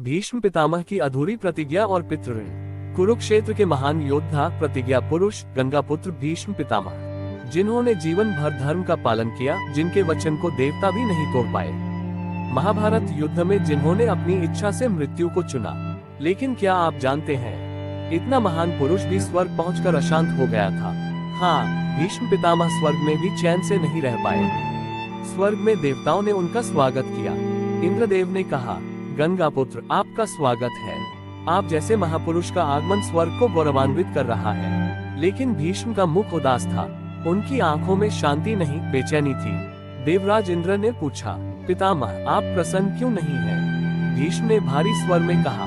भीष्म पितामह की अधूरी प्रतिज्ञा और पितृऋण। कुरुक्षेत्र के महान योद्धा प्रतिज्ञा पुरुष गंगापुत्र भीष्म पितामह, जिन्होंने जीवन भर धर्म का पालन किया, जिनके वचन को देवता भी नहीं तोड़ पाए। महाभारत युद्ध में जिन्होंने अपनी इच्छा से मृत्यु को चुना। लेकिन क्या आप जानते हैं, इतना महान पुरुष भी स्वर्ग पहुंचकर अशांत हो गया था। हाँ, भीष्म पितामह स्वर्ग में भी चैन से नहीं रह पाए। स्वर्ग में देवताओं ने उनका स्वागत किया। इंद्रदेव ने कहा, गंगापुत्र, आपका स्वागत है। आप जैसे महापुरुष का आगमन स्वर्ग को गौरवान्वित कर रहा है। लेकिन भीष्म का मुख उदास था। उनकी आंखों में शांति नहीं, बेचैनी थी। देवराज इंद्र ने पूछा, पितामह, आप प्रसन्न क्यों नहीं हैं? भीष्म ने भारी स्वर में कहा,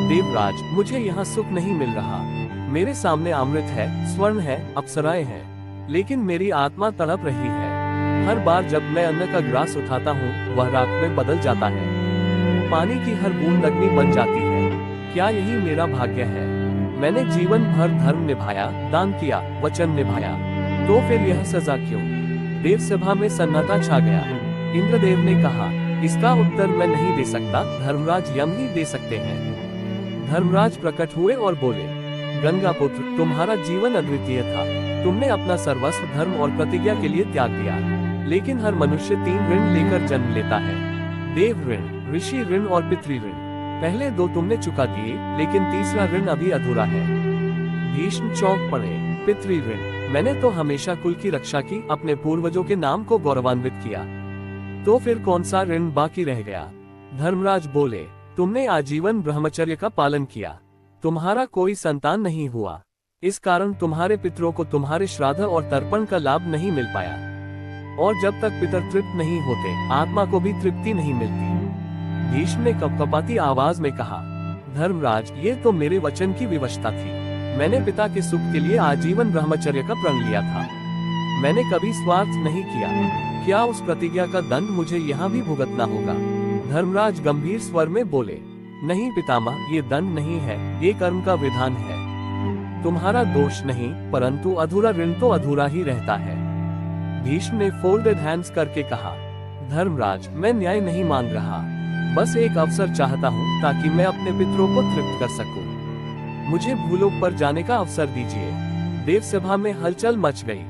देवराज, मुझे यहाँ सुख नहीं मिल रहा। मेरे सामने अमृत है, स्वर्ण है, अप्सराएं हैं, लेकिन मेरी आत्मा तड़प रही है। हर बार जब मैं अन्न का ग्रास उठाता हूँ, वह राख में बदल जाता है। पानी की हर बूंद अग्नि बन जाती है। क्या यही मेरा भाग्य है? मैंने जीवन भर धर्म निभाया, दान किया, वचन निभाया, तो फिर यह सजा क्यों? देव सभा में सन्नाटा छा गया। इंद्रदेव ने कहा, इसका उत्तर मैं नहीं दे सकता, धर्मराज यम ही दे सकते हैं। धर्मराज प्रकट हुए और बोले, गंगापुत्र, तुम्हारा जीवन अद्वितीय था। तुमने अपना सर्वस्व धर्म और प्रतिज्ञा के लिए त्याग दिया। लेकिन हर मनुष्य 3 ऋण लेकर जन्म लेता है, देव ऋण, ऋषि ऋण और पितृ ऋण। पहले 2 तुमने चुका दिए, लेकिन तीसरा ऋण अभी अधूरा है। भीष्म चौंक पड़े। पितृ ऋण, मैंने तो हमेशा कुल की रक्षा की, अपने पूर्वजों के नाम को गौरवान्वित किया, तो फिर कौन सा ऋण बाकी रह गया? धर्मराज बोले, तुमने आजीवन ब्रह्मचर्य का पालन किया। तुम्हारा कोई संतान नहीं हुआ, इस कारण तुम्हारे पितरों को तुम्हारे श्राद्ध और तर्पण का लाभ नहीं मिल पाया। और जब तक पितर तृप्त नहीं होते, आत्मा को भी तृप्ति नहीं मिलती। भीष्म ने कपकपाती आवाज में कहा, धर्मराज, ये तो मेरे वचन की विवशता थी। मैंने पिता के सुख के लिए आजीवन ब्रह्मचर्य का प्रण लिया था। मैंने कभी स्वार्थ नहीं किया। क्या उस प्रतिज्ञा का दंड मुझे यहाँ भी भुगतना होगा? धर्मराज गंभीर स्वर में बोले, नहीं पितामह, ये दंड नहीं है, ये कर्म का विधान है। तुम्हारा दोष नहीं, परंतु अधूरा ऋण तो अधूरा ही रहता है। भीष्म ने फोल्डेड हैंड्स करके कहा, धर्मराज, मैं न्याय नहीं मांग रहा, बस एक अवसर चाहता हूँ ताकि मैं अपने पितरों को तृप्त कर सकूं। मुझे भूलोक पर जाने का अवसर दीजिए। देव सभा में हलचल मच गई।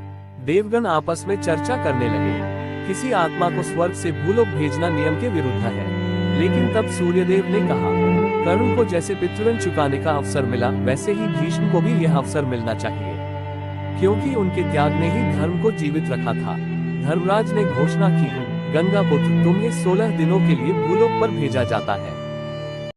देवगण आपस में चर्चा करने लगे। किसी आत्मा को स्वर्ग से भूलोक भेजना नियम के विरुद्ध है। लेकिन तब सूर्यदेव ने कहा, कर्ण को जैसे पितृऋण चुकाने का अवसर मिला, वैसे ही भीष्म को भी यह अवसर मिलना चाहिए, क्योंकि उनके त्याग ने ही धर्म को जीवित रखा था। धर्मराज ने घोषणा की, गंगापुत्र, तुम्हें 16 दिनों के लिए भूलोक पर भेजा जाता है।